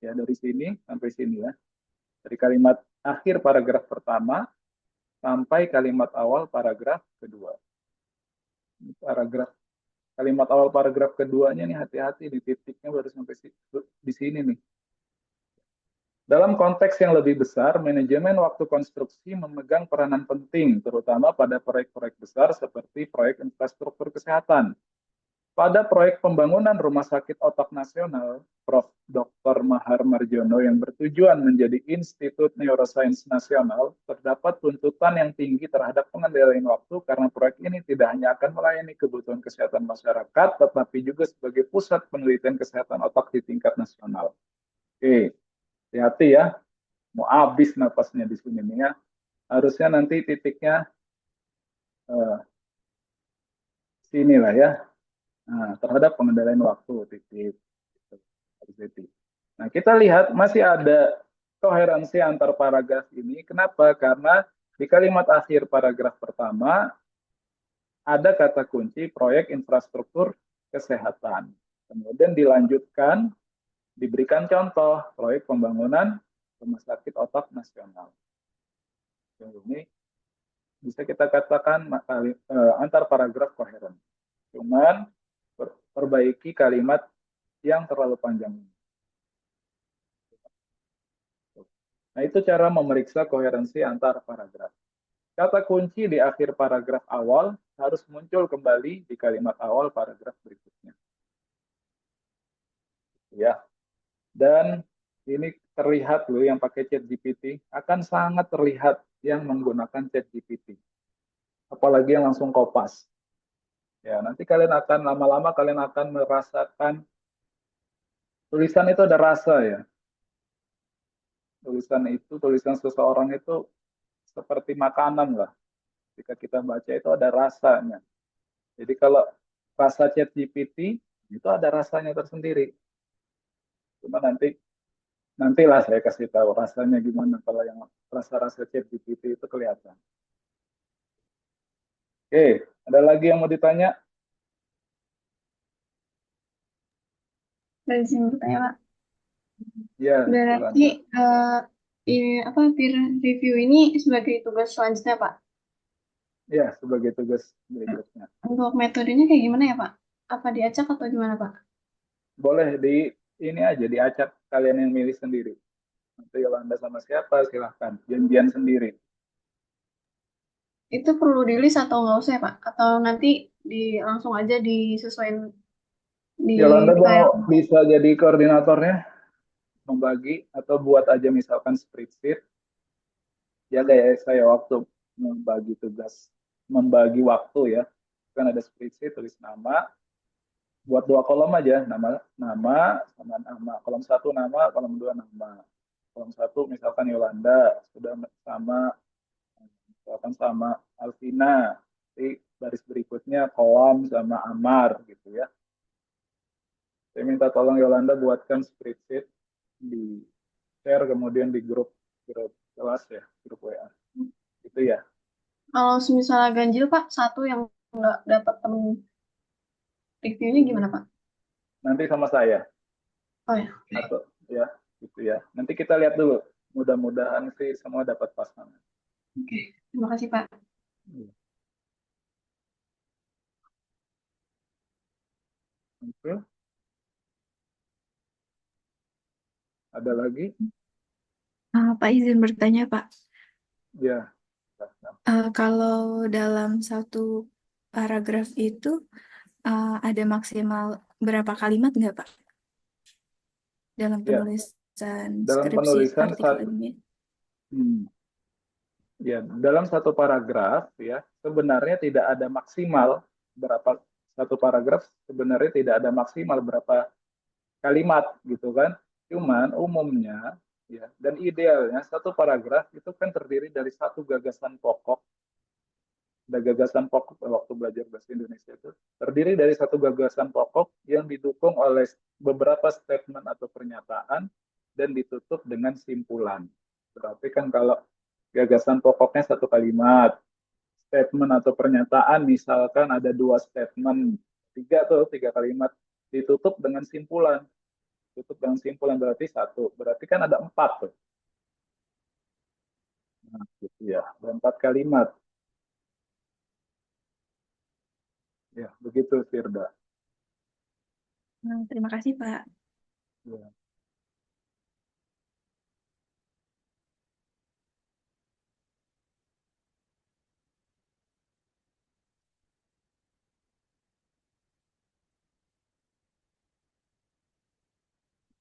Speaker 1: ya dari sini sampai sini ya. Dari kalimat akhir paragraf pertama sampai kalimat awal paragraf kedua. Paragraf kalimat awal paragraf keduanya nih hati-hati di titiknya baru sampai di sini nih. Dalam konteks yang lebih besar, manajemen waktu konstruksi memegang peranan penting, terutama pada proyek-proyek besar seperti proyek infrastruktur kesehatan. Pada proyek pembangunan Rumah Sakit Otak Nasional, Prof. Dr. Mahar Marjono yang bertujuan menjadi Institut Neuroscience Nasional, terdapat tuntutan yang tinggi terhadap pengendalian waktu karena proyek ini tidak hanya akan melayani kebutuhan kesehatan masyarakat, tetapi juga sebagai pusat penelitian kesehatan otak di tingkat nasional. Oke, hati-hati ya, mau habis napasnya di sini nih ya. Harusnya nanti titiknya sini lah ya. Nah, terhadap pengendalian waktu titik. Nah, kita lihat masih ada koherensi antar paragraf ini. Kenapa? Karena di kalimat akhir paragraf pertama ada kata kunci proyek infrastruktur kesehatan. Kemudian dilanjutkan, diberikan contoh proyek pembangunan Rumah Sakit Otak Nasional. Ini bisa kita katakan antar paragraf koheren. Cuman perbaiki kalimat yang terlalu panjang. Nah, itu cara memeriksa koherensi antar paragraf. Kata kunci di akhir paragraf awal harus muncul kembali di kalimat awal paragraf berikutnya. Ya. Dan ini terlihat loh yang pakai ChatGPT akan sangat terlihat yang menggunakan ChatGPT. Apalagi yang langsung kopas. Ya, nanti kalian akan lama-lama kalian akan merasakan tulisan itu ada rasa ya. Tulisan seseorang itu seperti makanan lah. Jika kita baca itu ada rasanya. Jadi kalau rasa ChatGPT itu ada rasanya tersendiri. Cuma nantilah saya kasih tahu rasanya gimana kalau yang rasa-rasa ChatGPT itu kelihatan. Oke, ada lagi yang mau ditanya?
Speaker 5: Dari sini bertanya, Pak.
Speaker 1: Ya,
Speaker 5: Berarti ini peer review ini sebagai tugas selanjutnya, Pak.
Speaker 1: ya sebagai tugas berikutnya.
Speaker 5: Untuk metodenya kayak gimana ya, Pak? Apa diacak atau gimana, Pak?
Speaker 1: Boleh ini aja diacak kalian yang milih sendiri. Nanti kalau Anda sama siapa silahkan janjian sendiri.
Speaker 5: Itu perlu di list atau nggak usah ya, Pak? Atau nanti langsung aja disesuaikan di
Speaker 1: Yolanda
Speaker 5: file?
Speaker 1: mau bisa jadi koordinatornya, membagi atau buat aja misalkan spreadsheet. Ya kayak saya waktu membagi tugas, membagi waktu ya. Kan ada spreadsheet tulis nama, buat 2 kolom aja, nama sama nama. Kolom 1 nama, kolom 2 nama. Kolom 1 misalkan Yolanda, sudah sama Alvina. Nanti baris berikutnya Koam sama Amar gitu ya. Saya minta tolong Yolanda buatkan spreadsheet di share kemudian di grup kelas ya, grup WA. Gitu ya.
Speaker 5: Kalau misalnya ganjil, Pak, satu yang nggak dapat temen reviewnya gimana, Pak?
Speaker 1: Nanti sama saya.
Speaker 5: Oh ya.
Speaker 1: Atau ya, gitu ya. Nanti kita lihat dulu. Mudah-mudahan sih semua dapat pasangan.
Speaker 5: Oke, terima kasih, Pak.
Speaker 1: Oke. Ada lagi?
Speaker 5: Pak izin bertanya, Pak.
Speaker 1: Ya.
Speaker 5: Kalau dalam satu paragraf itu ada maksimal berapa kalimat nggak, Pak? Dalam
Speaker 1: Ya.
Speaker 5: penulisan
Speaker 1: Dalam
Speaker 5: skripsi
Speaker 1: penulisan
Speaker 5: artikel ini.
Speaker 1: Ya, dalam satu paragraf ya sebenarnya tidak ada maksimal berapa satu paragraf sebenarnya tidak ada maksimal berapa kalimat gitu kan. Cuman umumnya ya dan idealnya satu paragraf itu kan terdiri dari satu gagasan pokok. Ada gagasan pokok waktu belajar bahasa Indonesia itu terdiri dari satu gagasan pokok yang didukung oleh beberapa statement atau pernyataan dan ditutup dengan simpulan. Berarti kan kalau gagasan pokoknya satu kalimat, statement atau pernyataan, misalkan ada 2 statement, tiga kalimat, ditutup dengan simpulan. Tutup dengan simpulan berarti 1. Berarti kan ada 4 tuh. Nah, gitu ya. Ada 4 kalimat. Ya, begitu Firda.
Speaker 5: Terima kasih, Pak.
Speaker 1: Ya.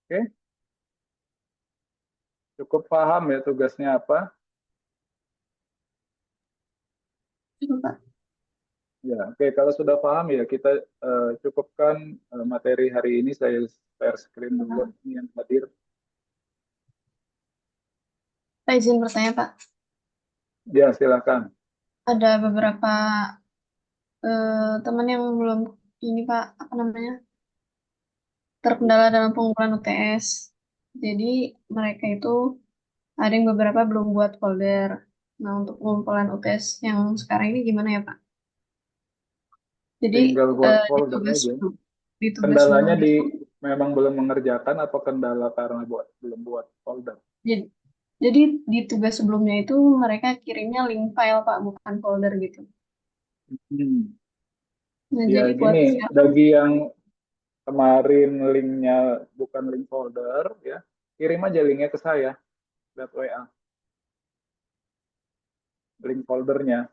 Speaker 1: Oke, cukup paham ya tugasnya apa?
Speaker 5: Cukup, Pak.
Speaker 1: Ya, oke. Kalau sudah paham ya kita cukupkan materi hari ini. Saya share screen dulu ini yang hadir.
Speaker 6: Pak izin bertanya Pak,
Speaker 1: Ya, silakan.
Speaker 6: ada beberapa teman yang belum ini Pak, apa namanya, terkendala dalam pengumpulan UTS. Jadi mereka itu ada yang beberapa belum buat folder. Nah untuk pengumpulan UTS yang sekarang ini gimana ya Pak? Jadi
Speaker 1: Tinggal buat
Speaker 6: di
Speaker 1: folder
Speaker 6: tugas
Speaker 1: aja.
Speaker 6: di tugas
Speaker 1: Kendalanya
Speaker 6: sebelumnya.
Speaker 1: memang belum mengerjakan apa kendala karena belum buat folder?
Speaker 6: Jadi, jadi di tugas sebelumnya itu mereka kirimnya link file Pak, bukan folder gitu.
Speaker 1: Hmm.
Speaker 6: Nah
Speaker 1: Ya
Speaker 6: jadi buat
Speaker 1: gini,
Speaker 6: sekarang
Speaker 1: bagi yang kemarin linknya bukan link folder ya, kirim aja linknya ke saya lewat WA, link foldernya.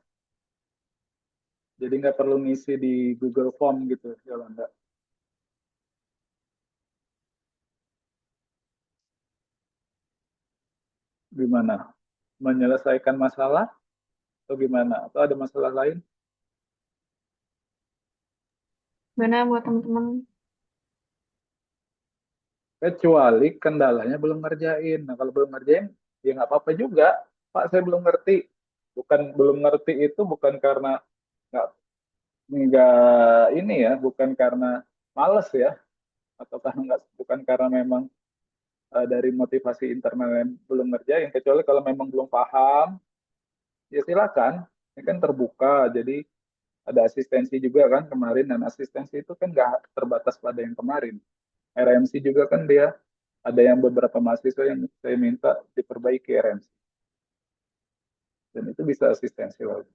Speaker 1: Jadi nggak perlu ngisi di Google Form gitu, Yolanda. Gimana? Menyelesaikan masalah atau gimana? Atau ada masalah lain?
Speaker 6: mana buat teman-teman.
Speaker 1: Kecuali kendalanya belum ngerjain. Nah kalau belum ngerjain, ya nggak apa-apa juga. Pak, saya belum ngerti. Bukan belum ngerti itu bukan karena nggak nggak ini ya, bukan karena males ya, atau karena nggak, bukan karena memang dari motivasi internal yang belum ngerjain. Kecuali kalau memang belum paham, ya silakan. Ini kan terbuka, jadi ada asistensi juga kan kemarin, dan asistensi itu kan nggak terbatas pada yang kemarin. RMC juga kan dia ada yang beberapa mahasiswa yang saya minta diperbaiki RMC, dan itu bisa asistensi lagi.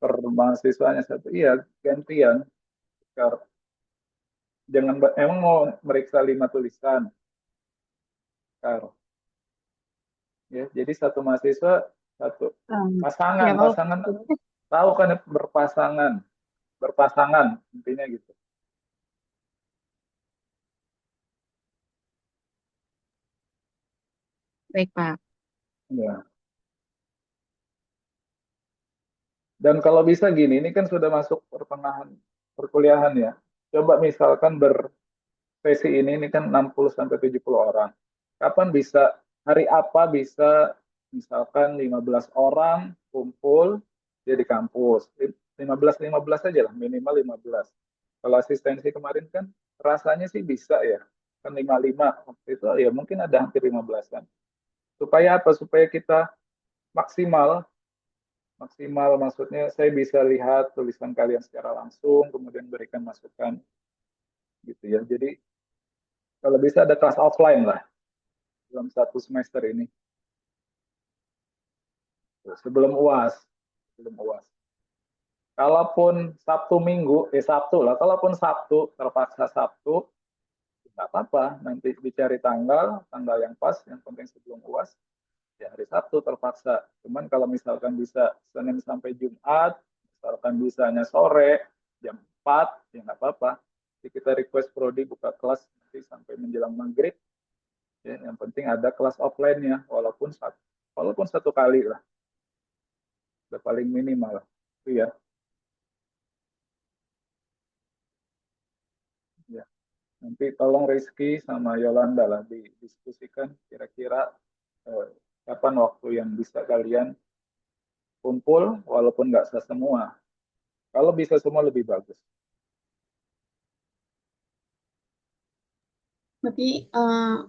Speaker 1: Per mahasiswanya satu, iya gantian. Jangan, emang mau meriksa 5 tulisan, Kar. Ya, jadi satu mahasiswa satu pasangan,
Speaker 6: Ya kalau
Speaker 1: pasangan tuh tahu kan ya, berpasangan, berpasangan intinya gitu.
Speaker 3: Baik, Pak.
Speaker 1: Ya. Dan kalau bisa gini, ini kan sudah masuk pertengahan perkuliahan ya. Coba misalkan sesi ini kan 60 sampai 70 orang. Kapan bisa, hari apa bisa misalkan 15 orang kumpul dia di kampus. 15 aja lah, minimal 15. Kalau asistensi kemarin kan rasanya sih bisa ya. Kan 55 waktu itu ya mungkin ada hampir 15-an. Supaya apa? Supaya kita maksimal, maksimal maksudnya saya bisa lihat tulisan kalian secara langsung, kemudian berikan masukan gitu ya. Jadi kalau bisa ada kelas offline lah dalam 1 semester ini. Sebelum UAS. Sebelum UAS. Kalaupun Sabtu Minggu, Sabtu lah, kalaupun Sabtu, terpaksa Sabtu, nggak apa-apa, nanti dicari tanggal yang pas, yang penting sebelum UAS, ya hari Sabtu terpaksa. Cuman kalau misalkan bisa Senin sampai Jumat, misalkan bisanya sore, jam 4, ya nggak apa-apa. Jadi kita request Prodi buka kelas nanti sampai menjelang maghrib, ya, yang penting ada kelas offline-nya, walaupun satu kali lah, udah paling minimal. Itu ya. Ya. Nanti tolong Rizky sama Yolanda lah didiskusikan kira-kira eh, kapan waktu yang bisa kalian kumpul, walaupun nggak semua. Kalau bisa semua lebih bagus.
Speaker 6: Berarti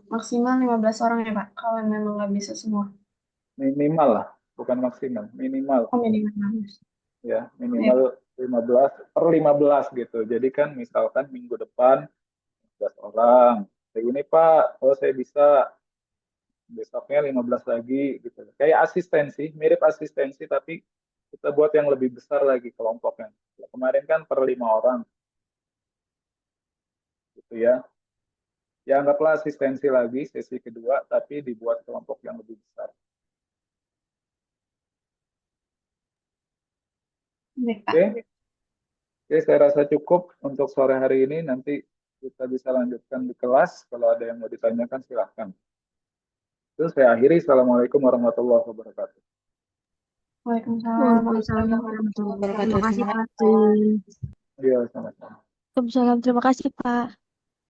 Speaker 6: maksimal 15 orang ya Pak, kalau memang nggak bisa semua.
Speaker 1: Minimal lah, bukan maksimal, minimal.
Speaker 6: Oh, minimal.
Speaker 1: Ya, minimal 15 per 15 gitu. Jadi kan misalkan minggu depan 15 orang. Kayak gini Pak, oh saya bisa, besoknya 15 lagi gitu. Kayak asistensi, mirip asistensi tapi kita buat yang lebih besar lagi kelompoknya. Kemarin kan per 5 orang gitu ya. Ya anggaplah asistensi lagi sesi kedua tapi dibuat kelompok yang lebih besar.
Speaker 6: Baik, Pak.
Speaker 1: Oke. Oke, saya rasa cukup untuk sore hari ini. Nanti kita bisa lanjutkan di kelas. Kalau ada yang mau ditanyakan silahkan. Terus saya akhiri. Assalamualaikum warahmatullahi wabarakatuh.
Speaker 6: Waalaikumsalam.
Speaker 3: Waalaikumsalam warahmatullahi wabarakatuh. Terima kasih Pak.
Speaker 1: Iya, sama-sama.
Speaker 3: Waalaikumsalam. Terima kasih Pak.